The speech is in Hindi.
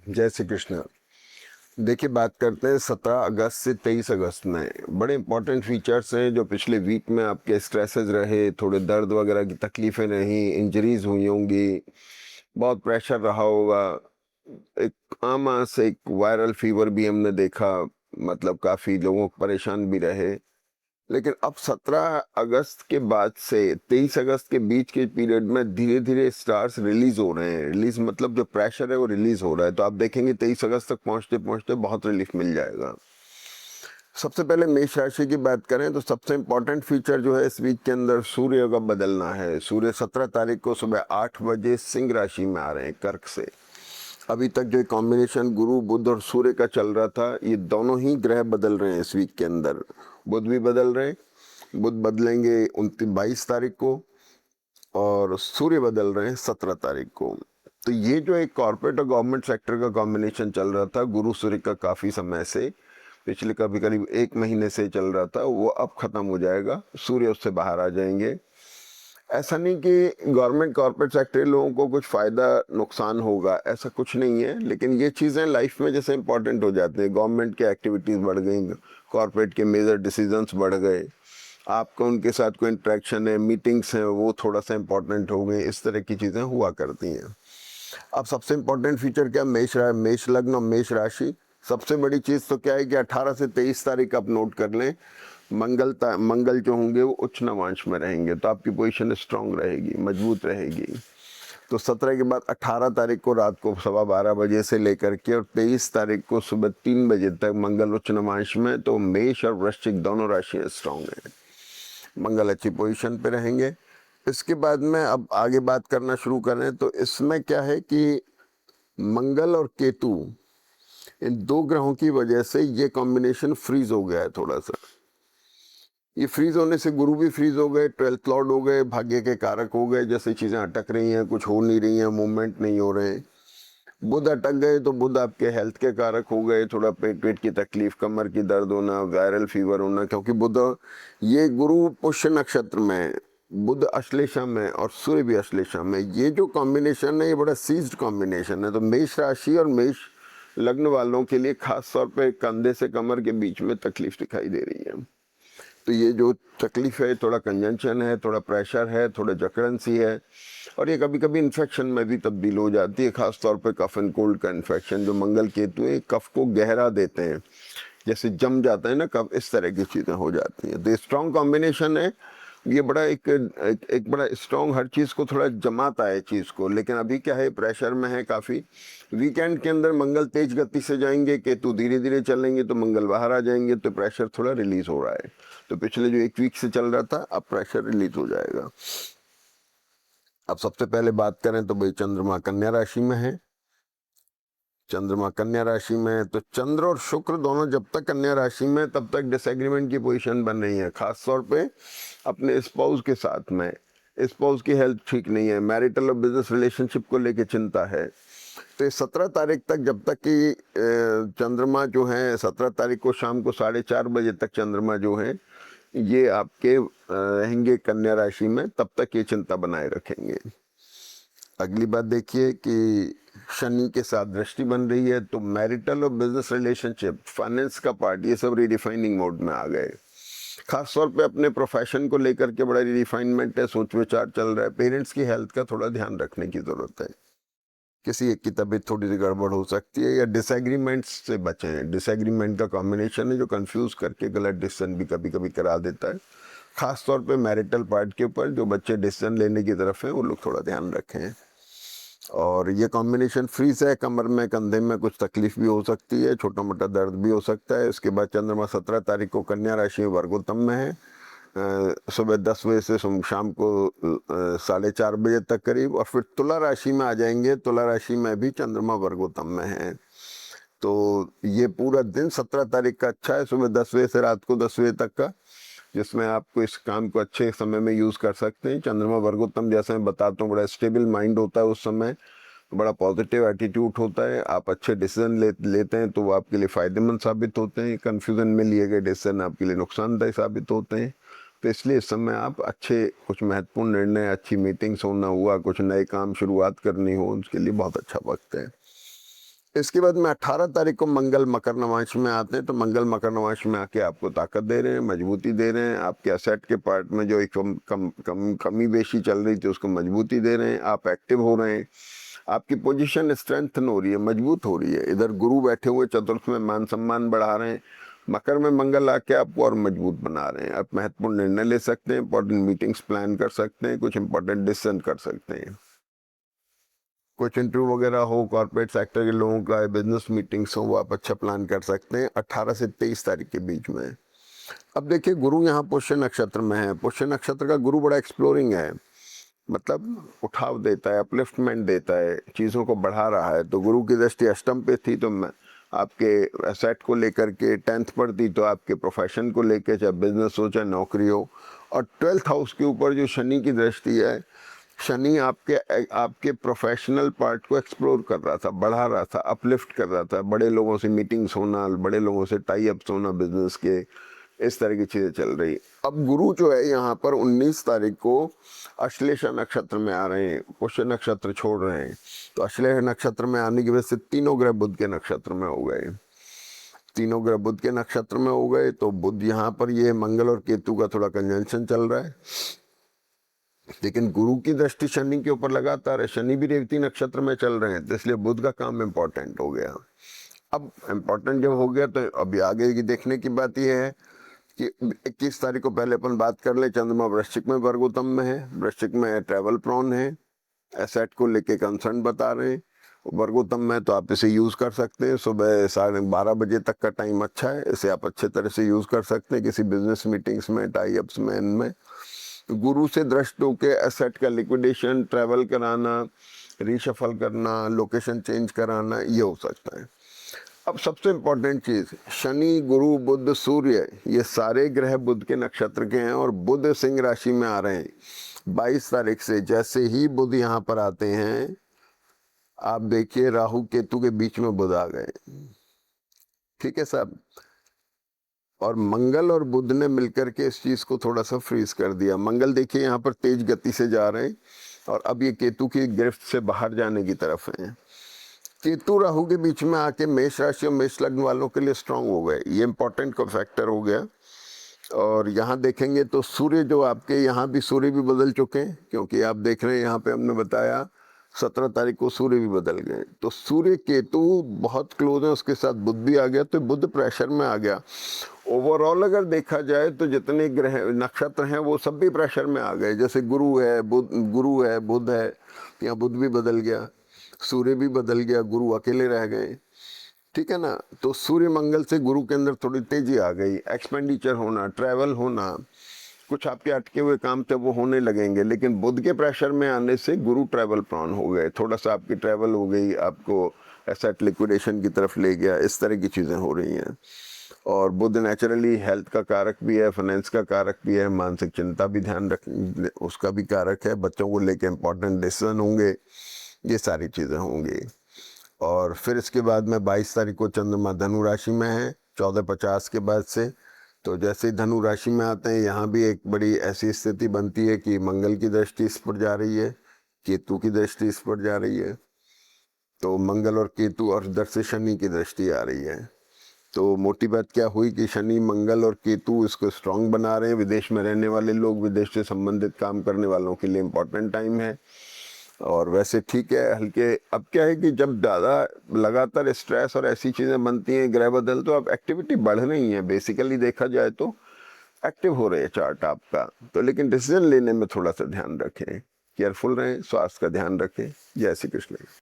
जय श्री कृष्ण। देखिए, बात करते हैं 17 अगस्त से 23 अगस्त में बड़े इंपॉर्टेंट फीचर्स हैं जो पिछले वीक में आपके स्ट्रेसेस रहे, थोड़े दर्द वगैरह की तकलीफें रही, इंजरीज हुई होंगी, बहुत प्रेशर रहा होगा। एक आम से एक वायरल फीवर भी हमने देखा, मतलब काफ़ी लोगों को परेशान भी रहे। लेकिन अब 17 अगस्त के बाद से 23 अगस्त के बीच के पीरियड में धीरे धीरे स्टार्स रिलीज हो रहे हैं। रिलीज मतलब जो प्रेशर है वो रिलीज हो रहा है, तो आप देखेंगे 23 अगस्त तक पहुंचते पहुंचते बहुत रिलीफ मिल जाएगा। सबसे पहले मेष राशि की बात करें तो सबसे इंपॉर्टेंट फीचर जो है इस वीक के अंदर सूर्य का बदलना है। सूर्य 17 तारीख को सुबह 8 बजे सिंह राशि में आ रहे हैं कर्क से। अभी तक जो कॉम्बिनेशन गुरु बुध और सूर्य का चल रहा था, ये दोनों ही ग्रह बदल रहे हैं इस वीक के अंदर। बुध भी बदल रहे हैं, बुध बदलेंगे 22 तारीख को, और सूर्य बदल रहे हैं 17 तारीख को। तो ये जो एक कॉर्पोरेट और गवर्नमेंट सेक्टर का कॉम्बिनेशन चल रहा था गुरु सूर्य का काफ़ी समय से, पिछले कभी करीब 1 महीने से चल रहा था, वो अब खत्म हो जाएगा, सूर्य उससे बाहर आ जाएंगे। ऐसा नहीं कि गवर्नमेंट कॉर्पोरेट सेक्टर लोगों को कुछ फ़ायदा नुकसान होगा, ऐसा कुछ नहीं है, लेकिन ये चीज़ें लाइफ में जैसे इंपॉर्टेंट हो जाती हैं। गवर्नमेंट के एक्टिविटीज़ बढ़ गई, कॉर्पोरेट के मेजर डिसीजंस बढ़ गए, आपका उनके साथ कोई इंट्रैक्शन है, मीटिंग्स हैं, वो थोड़ा सा इंपॉर्टेंट हो गई, इस तरह की चीज़ें हुआ करती हैं। अब सबसे इंपॉर्टेंट फीचर क्या, मेष लग्न और मेष राशि। सबसे बड़ी चीज़ तो क्या है कि 18 से 23 तारीख आप नोट कर लें, मंगल जो होंगे वो उच्च नवांश में रहेंगे, तो आपकी पोजीशन स्ट्रांग रहेगी, मजबूत रहेगी। तो 17 के बाद 18 तारीख को रात को 12:15 बजे से लेकर के और 23 तारीख को सुबह 3 बजे तक मंगल उच्च नवांश में, तो मेष और वृश्चिक दोनों राशियां स्ट्रांग हैं, मंगल अच्छी पोजीशन पे रहेंगे। इसके बाद में अब आगे बात करना शुरू करें तो इसमें क्या है कि मंगल और केतु, इन दो ग्रहों की वजह से ये कॉम्बिनेशन फ्रीज हो गया है थोड़ा सा। ये फ्रीज होने से गुरु भी फ्रीज हो गए, 12th लॉर्ड हो गए, भाग्य के कारक हो गए, जैसे चीजें अटक रही हैं, कुछ हो नहीं रही हैं, मूवमेंट नहीं हो रहे हैं। बुध अटक गए तो बुध आपके हेल्थ के कारक हो गए, थोड़ा पेट वेट की तकलीफ, कमर की दर्द होना, वायरल फीवर होना, क्योंकि बुध, ये गुरु पुष्य नक्षत्र में, बुध अश्लेषा में और सूर्य भी अश्लेषा में, ये जो कॉम्बिनेशन है ये बड़ा सीज्ड कॉम्बिनेशन है। तो मेष राशि और मेष लग्न वालों के लिए खास तौर पे कंधे से कमर के बीच में तकलीफ दिखाई दे रही है। तो ये जो तकलीफ है, थोड़ा कंजंशन है, थोड़ा प्रेशर है, थोड़ा जकड़न सी है, और ये कभी कभी इन्फेक्शन में भी तब्दील हो जाती है, खास तौर पे कफ एंड कोल्ड का इन्फेक्शन। जो मंगल केतु है कफ को गहरा देते हैं, जैसे जम जाता है ना कफ, इस तरह की चीज़ें हो जाती हैं। तो स्ट्रॉन्ग कॉम्बिनेशन है ये, बड़ा एक बड़ा स्ट्रॉन्ग, हर चीज़ को थोड़ा जमाता है चीज़ को। लेकिन अभी क्या है, प्रेशर में है काफ़ी। वीकेंड के अंदर मंगल तेज गति से जाएंगे, केतु धीरे धीरे चलेंगे, तो मंगल बाहर आ जाएंगे, तो प्रेशर थोड़ा रिलीज हो रहा है। तो पिछले जो 1 वीक से चल रहा था, अब प्रेशर रिलीज हो जाएगा। अब सबसे पहले बात करें तो भाई चंद्रमा कन्या राशि में है। चंद्रमा कन्या राशि में है तो चंद्र और शुक्र दोनों जब तक कन्या राशि में, तब तक डिसएग्रीमेंट की पोजीशन बन रही है, खास तौर पे अपने स्पाउस के साथ में। स्पाउस की हेल्थ ठीक नहीं है, मैरिटल और बिजनेस रिलेशनशिप को लेके चिंता है। तो 17 तारीख तक, जब तक कि चंद्रमा जो है 17 तारीख को शाम को 4:30 बजे तक चंद्रमा जो है ये आपके रहेंगे कन्या राशि में, तब तक ये चिंता बनाए रखेंगे। अगली बात देखिए कि शनि के साथ दृष्टि बन रही है, तो मैरिटल और बिजनेस रिलेशनशिप, फाइनेंस का पार्ट, ये सब रिडिफाइनिंग मोड में आ गए। खास तौर पे अपने प्रोफेशन को लेकर के बड़ा रिडिफाइनमेंट है, सोच विचार चल रहा है। पेरेंट्स की हेल्थ का थोड़ा ध्यान रखने की जरूरत है, किसी एक की तबीयत थोड़ी सी गड़बड़ हो सकती है, या डिसएग्रीमेंट्स से बचें। डिसएग्रीमेंट का कॉम्बिनेशन है जो कंफ्यूज करके गलत डिसीजन भी कभी कभी करा देता है। खास तौर पे मैरिटल पार्ट के ऊपर जो बच्चे डिसीजन लेने की तरफ हैं वो लोग थोड़ा ध्यान रखें। और ये कॉम्बिनेशन फ्रीज है, कमर में कंधे में कुछ तकलीफ भी हो सकती है, छोटा मोटा दर्द भी हो सकता है। इसके बाद चंद्रमा 17 तारीख को कन्या राशि में वर्गोत्तम में है, सुबह 10 बजे से शाम को 4:30 बजे तक करीब, और फिर तुला राशि में आ जाएंगे। तुला राशि में भी चंद्रमा वर्गोत्तम में है। तो ये पूरा दिन 17 तारीख का अच्छा है, सुबह 10 बजे से रात को 10 बजे तक का, जिसमें आपको इस काम को अच्छे समय में यूज कर सकते हैं। चंद्रमा वर्गोत्तम, जैसे मैं बताता हूँ, बड़ा स्टेबल माइंड होता है उस समय, बड़ा पॉजिटिव एटीट्यूड होता है, आप अच्छे डिसीजन लेते हैं तो वो आपके लिए फायदेमंद साबित होते हैं। कंफ्यूजन में लिए गए डिसीजन आपके लिए नुकसानदायक साबित होते हैं। तो इसलिए इस समय आप अच्छे कुछ महत्वपूर्ण निर्णय, अच्छी मीटिंग्स होना हुआ, कुछ नए काम शुरुआत करनी हो, उसके लिए बहुत अच्छा वक्त है। इसके बाद में 18 तारीख को मंगल मकर नवांश में आते हैं, तो मंगल मकर नवांश में आके आपको ताकत दे रहे हैं, मजबूती दे रहे हैं, आपके असेट के पार्ट में जो एक कमी बेशी चल रही थी उसको मजबूती दे रहे हैं, आप एक्टिव हो रहे हैं, आपकी पोजीशन स्ट्रेंथन हो रही है, मजबूत हो रही है। इधर गुरु बैठे हुए चतुर्थ में मान सम्मान बढ़ा रहे हैं, मकर में मंगल आके आपको और मजबूत बना रहे हैं। आप महत्वपूर्ण निर्णय ले सकते हैं, इंपॉर्टेंट मीटिंग्स प्लान कर सकते हैं, कुछ इंपॉर्टेंट डिसीजन कर सकते हैं, कुछ इंटरव्यू वगैरह हो, कॉर्पोरेट सेक्टर के लोगों का बिजनेस मीटिंग्स हो, वो आप अच्छा प्लान कर सकते हैं 18 से 23 तारीख के बीच में। अब देखिए गुरु यहाँ पुष्य नक्षत्र में है, पुष्य नक्षत्र का गुरु बड़ा एक्सप्लोरिंग है, मतलब उठाव देता है, अपलिफ्टमेंट देता है, चीज़ों को बढ़ा रहा है। तो गुरु की दृष्टि अष्टम पे थी तो मैं आपके एसेट को लेकर के, 10th पर थी तो आपके प्रोफेशन को लेकर, चाहे बिजनेस हो चाहे नौकरी हो, और 12th हाउस के ऊपर जो शनि की दृष्टि है, शनि आपके प्रोफेशनल पार्ट को एक्सप्लोर कर रहा था, बढ़ा रहा था, अपलिफ्ट कर रहा था, बड़े लोगों से मीटिंग्स होना, बड़े लोगों से टाई अप्स होना बिजनेस के, इस तरह की चीज़ें चल रही। अब गुरु जो है यहाँ पर 19 तारीख को अश्लेषा नक्षत्र में आ रहे हैं, पुष्य नक्षत्र छोड़ रहे हैं, तो अश्लेषा नक्षत्र में आने की वजह से तीनों ग्रह बुध के नक्षत्र में हो गए, तीनों ग्रह बुध के नक्षत्र में हो गए। तो बुध यहाँ पर ये मंगल और केतु का थोड़ा कंजंक्शन चल रहा है, लेकिन गुरु की दृष्टि शनि के ऊपर लगातार है, शनि भी रेवती नक्षत्र में चल रहे हैं, तो इसलिए बुध का काम इम्पोर्टेंट हो गया। अब इम्पोर्टेंट जब हो गया तो अभी आगे की देखने की बात यह है कि 21 तारीख को पहले अपन बात कर ले, चंद्रमा वृश्चिक में वर्गोत्तम में है, वृश्चिक में ट्रैवल प्रॉन है, एसेट को लेके कंसर्न बता रहे हैं, वर्गोत्तम में तो आप इसे यूज कर सकते हैं, सुबह 12:30 बजे तक का टाइम अच्छा है, इसे आप अच्छे तरह से यूज कर सकते हैं किसी बिजनेस मीटिंग्स में, टाई अप्स में, इनमें। गुरु से दृष्ट होके एसेट का लिक्विडेशन, ट्रैवल कराना, रीशफल करना, लोकेशन चेंज कराना, ये हो सकता है। अब सबसे इम्पोर्टेंट चीज, शनि गुरु बुध सूर्य ये सारे ग्रह बुध के नक्षत्र के हैं, और बुध सिंह राशि में आ रहे हैं 22 तारीख से। जैसे ही बुध यहाँ पर आते हैं, आप देखिए राहु केतु के बीच में बुध आ गए, ठीक है साहब। और मंगल और बुध ने मिलकर के इस चीज को थोड़ा सा फ्रीज कर दिया। मंगल देखिए यहाँ पर तेज गति से जा रहे हैं, और अब ये केतु की गिरफ्त से बाहर जाने की तरफ है। केतु राहु के बीच में आके मेष राशि और मेष लग्न वालों के लिए स्ट्रांग हो गए, ये इंपॉर्टेंट का फैक्टर हो गया। और यहाँ देखेंगे तो सूर्य जो आपके यहाँ भी सूर्य भी बदल चुके हैं, क्योंकि आप देख रहे हैं यहाँ पे हमने बताया 17 तारीख को सूर्य भी बदल गए, तो सूर्य केतु बहुत क्लोज है, उसके साथ बुध भी आ गया, तो बुध प्रेशर में आ गया। ओवरऑल अगर देखा जाए तो जितने ग्रह नक्षत्र हैं वो सब भी प्रेशर में आ गए, जैसे गुरु है, बुध है, यहाँ बुध भी बदल गया, सूर्य भी बदल गया, गुरु अकेले रह गए, ठीक है ना। तो सूर्य मंगल से गुरु के अंदर थोड़ी तेजी आ गई, एक्सपेंडिचर होना, ट्रैवल होना, कुछ आपके अटके हुए काम थे वो होने लगेंगे। लेकिन बुध के प्रेशर में आने से गुरु ट्रैवल प्रॉन हो गए, थोड़ा सा आपकी ट्रैवल हो गई, आपको एसेट लिक्विडेशन की तरफ ले गया, इस तरह की चीज़ें हो रही हैं। और बुध नेचुरली हेल्थ का कारक भी है, फाइनेंस का कारक भी है, मानसिक चिंता भी ध्यान रख उसका भी कारक है, बच्चों को लेके इंपॉर्टेंट डिसीजन होंगे, ये सारी चीज़ें होंगी। और फिर इसके बाद में 22 तारीख को चंद्रमा धनु राशि में है 14:50 के बाद से। तो जैसे ही धनु राशि में आते हैं, यहाँ भी एक बड़ी ऐसी स्थिति बनती है कि मंगल की दृष्टि इस पर जा रही है, केतु की दृष्टि इस पर जा रही है, तो मंगल और केतु, और इधर से शनि की दृष्टि आ रही है। तो मोटी बात क्या हुई कि शनि मंगल और केतु इसको स्ट्रांग बना रहे हैं। विदेश में रहने वाले लोग, विदेश से संबंधित काम करने वालों के लिए इम्पोर्टेंट टाइम है। और वैसे ठीक है, हल्के, अब क्या है कि जब ज़्यादा लगातार स्ट्रेस और ऐसी चीज़ें बनती हैं, ग्रह बदल, तो अब एक्टिविटी बढ़ रही है, बेसिकली देखा जाए तो एक्टिव हो रहे हैं चार्ट आपका। तो लेकिन डिसीजन लेने में थोड़ा सा ध्यान रखें, केयरफुल रहें, स्वास्थ्य का ध्यान रखें। जय श्री कृष्ण।